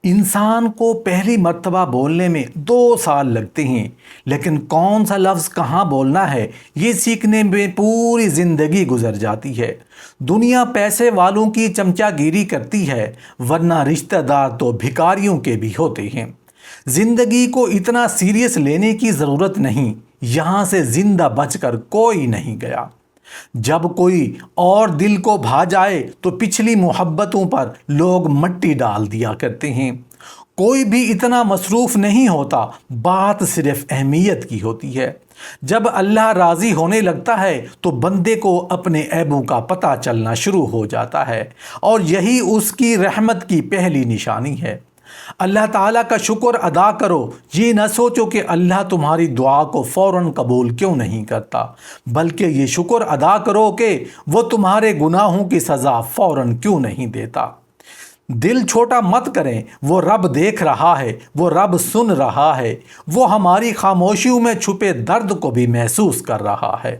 انسان کو پہلی مرتبہ بولنے میں 2 سال لگتے ہیں، لیکن کون سا لفظ کہاں بولنا ہے یہ سیکھنے میں پوری زندگی گزر جاتی ہے۔ دنیا پیسے والوں کی چمچہ گیری کرتی ہے، ورنہ رشتہ دار تو بھکاریوں کے بھی ہوتے ہیں۔ زندگی کو اتنا سیریس لینے کی ضرورت نہیں، یہاں سے زندہ بچ کر کوئی نہیں گیا۔ جب کوئی اور دل کو بھا جائے تو پچھلی محبتوں پر لوگ مٹی ڈال دیا کرتے ہیں۔ کوئی بھی اتنا مصروف نہیں ہوتا، بات صرف اہمیت کی ہوتی ہے۔ جب اللہ راضی ہونے لگتا ہے تو بندے کو اپنے عیبوں کا پتہ چلنا شروع ہو جاتا ہے، اور یہی اس کی رحمت کی پہلی نشانی ہے۔ اللہ تعالیٰ کا شکر ادا کرو، یہ نہ سوچو کہ اللہ تمہاری دعا کو فوراً قبول کیوں نہیں کرتا، بلکہ یہ شکر ادا کرو کہ وہ تمہارے گناہوں کی سزا فوراً کیوں نہیں دیتا۔ دل چھوٹا مت کریں، وہ رب دیکھ رہا ہے، وہ رب سن رہا ہے، وہ ہماری خاموشیوں میں چھپے درد کو بھی محسوس کر رہا ہے۔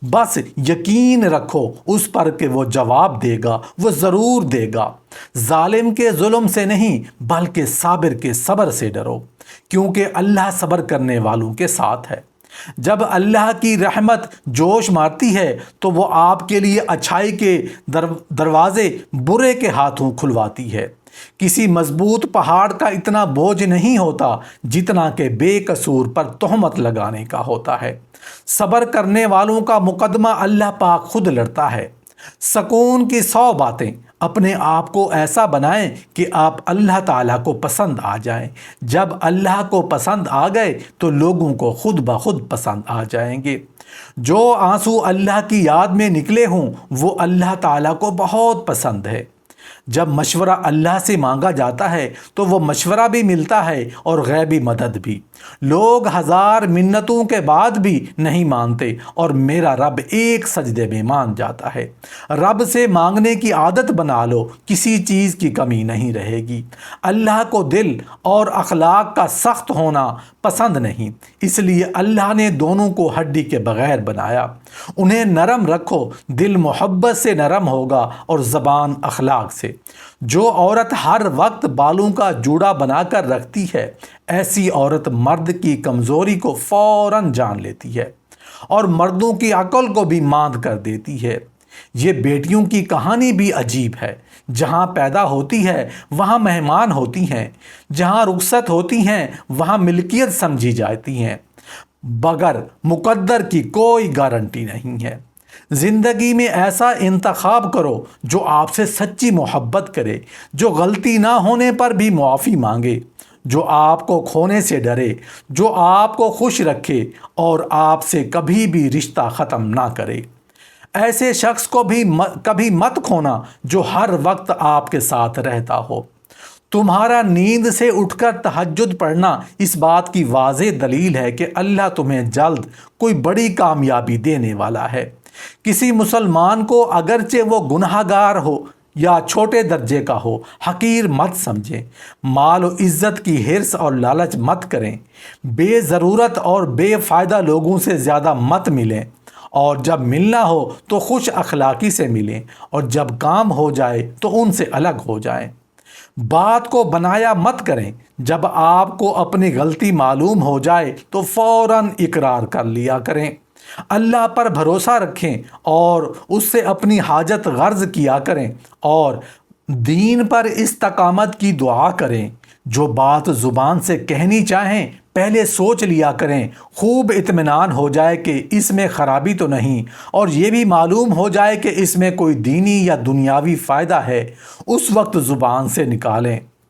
بس یقین رکھو اس پر کہ وہ جواب دے گا، وہ ضرور دے گا۔ ظالم کے ظلم سے نہیں بلکہ صابر کے صبر سے ڈرو، کیونکہ اللہ صبر کرنے والوں کے ساتھ ہے۔ جب اللہ کی رحمت جوش مارتی ہے تو وہ آپ کے لیے اچھائی کے دروازے برے کے ہاتھوں کھلواتی ہے۔ کسی مضبوط پہاڑ کا اتنا بوجھ نہیں ہوتا جتنا کہ بے قصور پر تہمت لگانے کا ہوتا ہے۔ صبر کرنے والوں کا مقدمہ اللہ پاک خود لڑتا ہے۔ سکون کی 100 باتیں۔ اپنے آپ کو ایسا بنائیں کہ آپ اللہ تعالیٰ کو پسند آ جائیں۔ جب اللہ کو پسند آ گئے تو لوگوں کو خود بخود پسند آ جائیں گے۔ جو آنسو اللہ کی یاد میں نکلے ہوں وہ اللہ تعالیٰ کو بہت پسند ہے۔ جب مشورہ اللہ سے مانگا جاتا ہے تو وہ مشورہ بھی ملتا ہے اور غیبی مدد بھی۔ لوگ 1000 منتوں کے بعد بھی نہیں مانتے، اور میرا رب ایک سجدے میں مان جاتا ہے۔ رب سے مانگنے کی عادت بنا لو، کسی چیز کی کمی نہیں رہے گی۔ اللہ کو دل اور اخلاق کا سخت ہونا پسند نہیں، اس لیے اللہ نے دونوں کو ہڈی کے بغیر بنایا۔ انہیں نرم رکھو، دل محبت سے نرم ہوگا اور زبان اخلاق سے۔ جو عورت ہر وقت بالوں کا جوڑا بنا کر رکھتی ہے، ایسی عورت مرد کی کمزوری کو فوراً جان لیتی ہے اور مردوں کی عقل کو بھی ماند کر دیتی ہے۔ یہ بیٹیوں کی کہانی بھی عجیب ہے۔ جہاں پیدا ہوتی ہے وہاں مہمان ہوتی ہیں، جہاں رخصت ہوتی ہیں وہاں ملکیت سمجھی جاتی ہیں۔ بغیر مقدر کی کوئی گارنٹی نہیں ہے۔ زندگی میں ایسا انتخاب کرو جو آپ سے سچی محبت کرے، جو غلطی نہ ہونے پر بھی معافی مانگے، جو آپ کو کھونے سے ڈرے، جو آپ کو خوش رکھے اور آپ سے کبھی بھی رشتہ ختم نہ کرے۔ ایسے شخص کو بھی کبھی مت کھونا جو ہر وقت آپ کے ساتھ رہتا ہو۔ تمہارا نیند سے اٹھ کر تہجد پڑھنا اس بات کی واضح دلیل ہے کہ اللہ تمہیں جلد کوئی بڑی کامیابی دینے والا ہے۔ کسی مسلمان کو اگرچہ وہ گناہگار ہو یا چھوٹے درجے کا ہو، حقیر مت سمجھیں۔ مال و عزت کی حرص اور لالچ مت کریں۔ بے ضرورت اور بے فائدہ لوگوں سے زیادہ مت ملیں، اور جب ملنا ہو تو خوش اخلاقی سے ملیں، اور جب کام ہو جائے تو ان سے الگ ہو جائیں۔ بات کو بنایا مت کریں۔ جب آپ کو اپنی غلطی معلوم ہو جائے تو فوراً اقرار کر لیا کریں۔ اللہ پر بھروسہ رکھیں اور اس سے اپنی حاجت غرض کیا کریں، اور دین پر استقامت کی دعا کریں۔ جو بات زبان سے کہنی چاہیں پہلے سوچ لیا کریں، خوب اطمینان ہو جائے کہ اس میں خرابی تو نہیں، اور یہ بھی معلوم ہو جائے کہ اس میں کوئی دینی یا دنیاوی فائدہ ہے، اس وقت زبان سے نکالیں۔